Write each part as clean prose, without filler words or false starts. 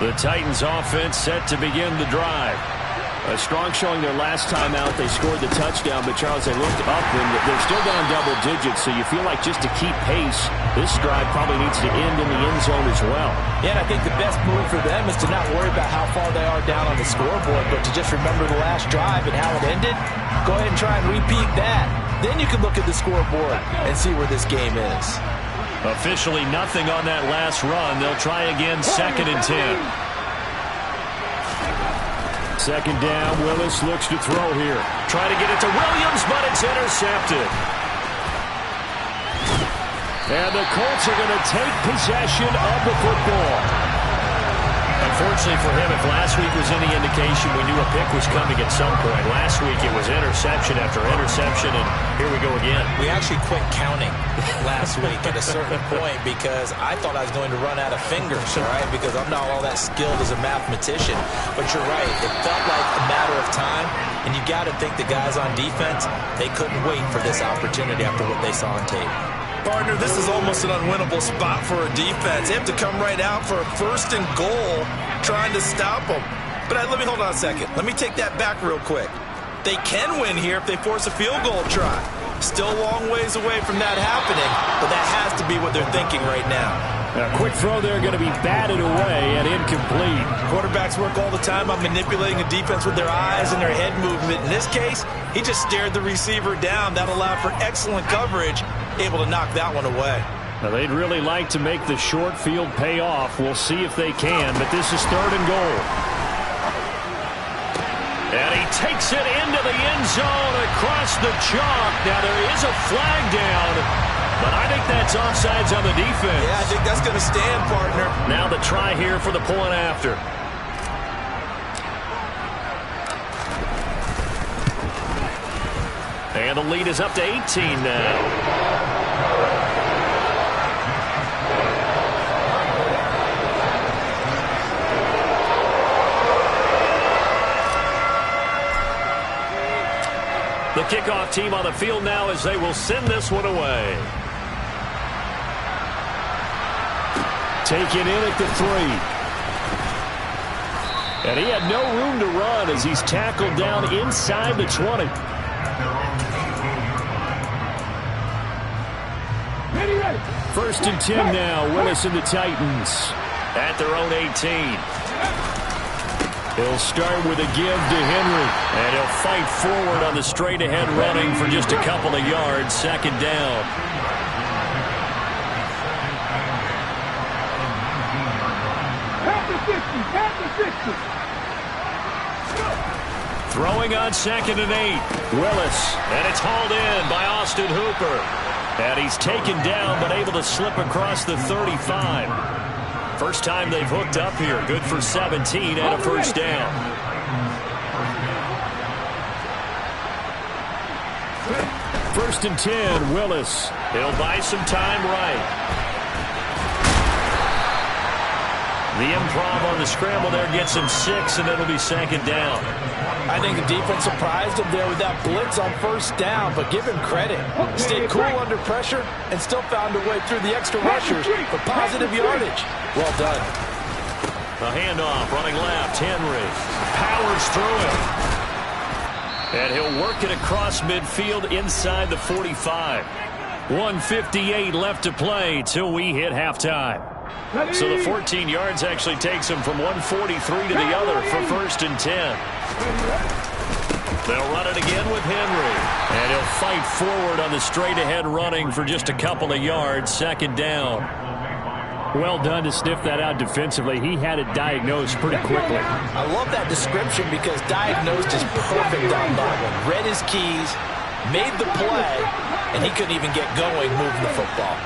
The Titans offense set to begin the drive. A strong showing their last time out. They scored the touchdown, but Charles, they looked up and they're still down double digits, so you feel like just to keep pace, this drive probably needs to end in the end zone as well. Yeah, and I think the best move for them is to not worry about how far they are down on the scoreboard, but to just remember the last drive and how it ended. Go ahead and try and repeat that. Then you can look at the scoreboard and see where this game is. Officially nothing on that last run. They'll try again, 2nd and 10. Second down, Willis looks to throw here. Try to get it to Williams, but it's intercepted. And the Colts are going to take possession of the football. Unfortunately for him, if last week was any indication, we knew a pick was coming at some point. Last week it was interception after interception, and here we go again. We actually quit counting last week at a certain point because I thought I was going to run out of fingers, all right, because I'm not all that skilled as a mathematician. But you're right. It felt like a matter of time, and you got to think the guys on defense, they couldn't wait for this opportunity after what they saw on tape. Partner, this is almost an unwinnable spot for a defense. They have to come right out for a 1st and goal trying to stop them. But let me hold on a second. Let me take that back real quick. They can win here if they force a field goal try. Still a long ways away from that happening, but that has to be what they're thinking right now. A quick throw there going to be batted away and incomplete. Quarterbacks work all the time on manipulating a defense with their eyes and their head movement. In this case, he just stared the receiver down. That allowed for excellent coverage, able to knock that one away. Now, they'd really like to make the short field pay off. We'll see if they can, but this is 3rd and goal. And he takes it into the end zone across the chalk. Now, there is a flag down, but I think that's offsides on the defense. Yeah, I think that's going to stand, partner. Now the try here for the point after. And the lead is up to 18 now. The kickoff team on the field now as they will send this one away. Taken in at the 3. And he had no room to run as he's tackled down inside the 20. First and 10 now. Willis and the Titans at their own 18. He'll start with a give to Henry. And he'll fight forward on the straight-ahead running for just a couple of yards. 2nd down. Throwing on 2nd and 8. Willis. And it's hauled in by Austin Hooper. And he's taken down but able to slip across the 35. First time they've hooked up here. Good for 17 and a 1st down. First and 10, Willis. He'll buy some time right. The improv on the scramble there gets him 6, and it'll be 2nd down. I think the defense surprised him there with that blitz on 1st down, but give him credit. Stayed cool under pressure and still found a way through the extra rushers for positive yardage. Well done. The handoff, running left, Henry powers through it. And he'll work it across midfield inside the 45. 1:58 left to play till we hit halftime. So the 14 yards actually takes him from 143 to the other for 1st and 10. They'll run it again with Henry. And he'll fight forward on the straight-ahead running for just a couple of yards. 2nd down. Well done to sniff that out defensively. He had it diagnosed pretty quickly. I love that description because diagnosed is perfect on that one. Read his keys, made the play, and he couldn't even get going moving the football.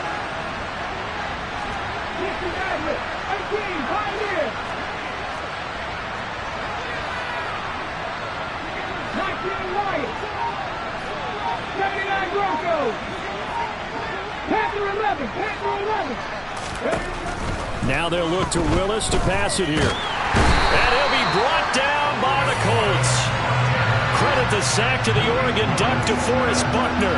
Now they'll look to Willis to pass it here. And he'll be brought down by the Colts. Credit with the sack to the Oregon Duck, DeForest Buckner.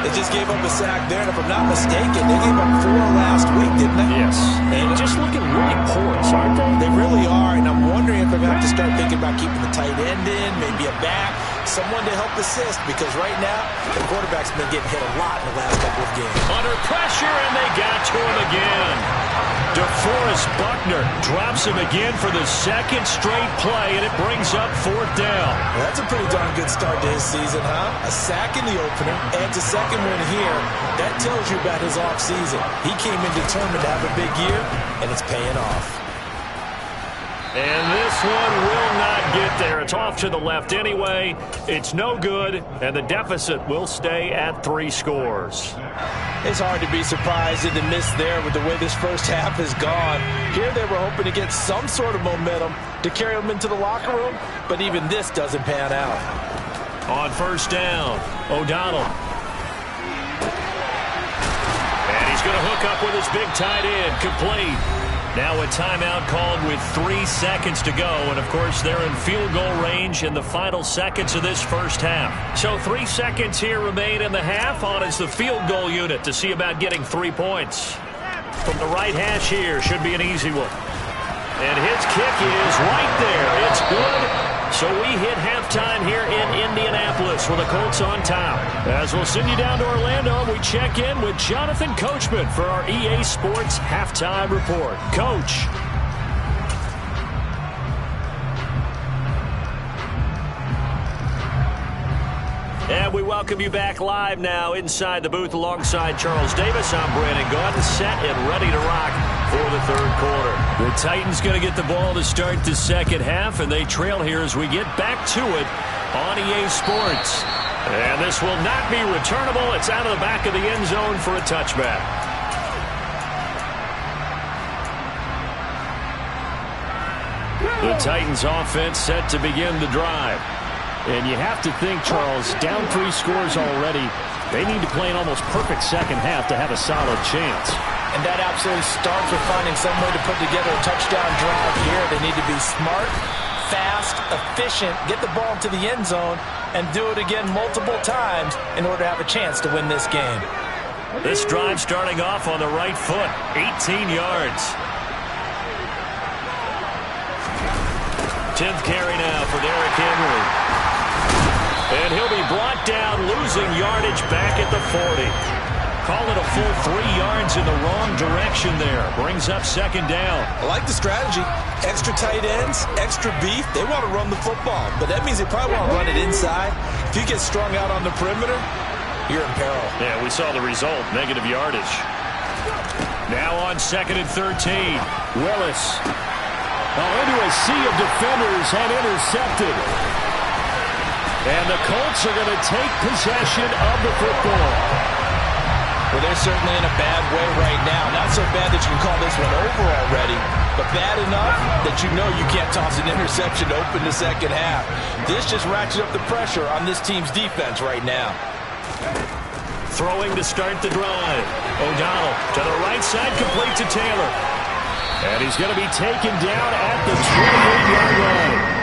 They just gave up a sack there, and if I'm not mistaken, they gave up 4 last week, didn't they? Yes. And just looking really porous, aren't they? They really are, and I'm wondering if I'm going to have to start thinking about keeping the tight end in, maybe a back, someone to help assist, because right now, the quarterback's been getting hit a lot in the last couple of games. Under pressure, and they got to him again. DeForest Buckner drops him again for the second straight play, and it brings up 4th down. Well, that's a pretty darn good start to his season, huh? A sack in the opener, adds a second one here. That tells you about his offseason. He came in determined to have a big year, and it's paying off. And this one will not get there. It's off to the left anyway. It's no good, and the deficit will stay at 3 scores. It's hard to be surprised at the miss there with the way this first half has gone. Here they were hoping to get some sort of momentum to carry them into the locker room, but even this doesn't pan out. On 1st down, O'Donnell. And he's going to hook up with his big tight end, complete. Now a timeout called with 3 seconds to go. And, of course, they're in field goal range in the final seconds of this first half. So 3 seconds here remain in the half. On is the field goal unit to see about getting 3 points. From the right hash here, should be an easy one. And his kick is right there. It's good. So we hit halftime here in Indianapolis with the Colts on top. As we'll send you down to Orlando, we check in with Jonathan Coachman for our EA Sports Halftime Report. Coach. And we welcome you back live now inside the booth alongside Charles Davis. I'm Brandon Gaudin, set and ready to rock for the 3rd quarter. The Titans going to get the ball to start the second half, and they trail here as we get back to it on EA Sports. And this will not be returnable. It's out of the back of the end zone for a touchback. The Titans offense set to begin the drive. And you have to think, Charles, down 3 scores already, they need to play an almost perfect second half to have a solid chance. And that absolutely starts with finding some way to put together a touchdown drive here. They need to be smart, fast, efficient, get the ball to the end zone, and do it again multiple times in order to have a chance to win this game. This drive starting off on the right foot, 18 yards. 10th carry now for Derrick Henry. And he'll be brought down, losing yardage back at the 40. Call it a full 3 yards in the wrong direction there. Brings up 2nd down. I like the strategy. Extra tight ends, extra beef. They want to run the football, but that means they probably want to run it inside. If you get strung out on the perimeter, you're in peril. Yeah, we saw the result, negative yardage. Now on 2nd and 13. Willis. Into a sea of defenders and intercepted. And the Colts are going to take possession of the football. Well, they're certainly in a bad way right now. Not so bad that you can call this one over already, but bad enough that you know you can't toss an interception to open the second half. This just ratchets up the pressure on this team's defense right now. Throwing to start the drive. O'Donnell to the right side, complete to Taylor. And he's going to be taken down at the 28-yard line.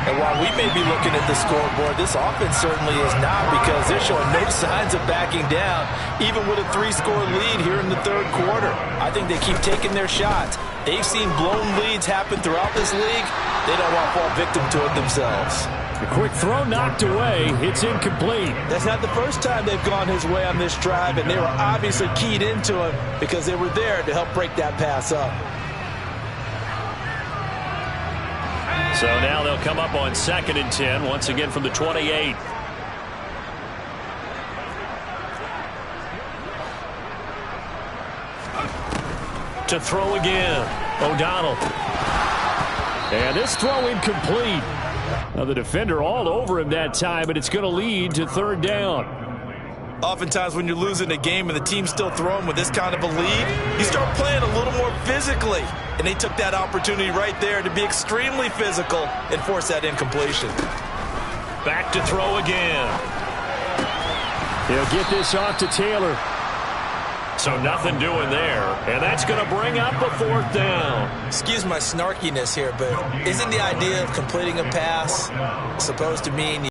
And while we may be looking at the scoreboard, this offense certainly is not, because they're showing no signs of backing down, even with a 3-score lead here in the 3rd quarter. I think they keep taking their shots. They've seen blown leads happen throughout this league. They don't want to fall victim to it themselves. A quick throw knocked away. It's incomplete. That's not the first time they've gone his way on this drive, and they were obviously keyed into him because they were there to help break that pass up. So now they'll come up on 2nd and 10, once again from the 28. To throw again, O'Donnell. And this throw incomplete. Now the defender all over him that time, but it's going to lead to 3rd down. Oftentimes when you're losing a game and the team's still throwing with this kind of a lead, you start playing a little more physically. And they took that opportunity right there to be extremely physical and force that incompletion. Back to throw again. He'll get this off to Taylor. So nothing doing there, and that's going to bring up a 4th down. Excuse my snarkiness here, but isn't the idea of completing a pass supposed to mean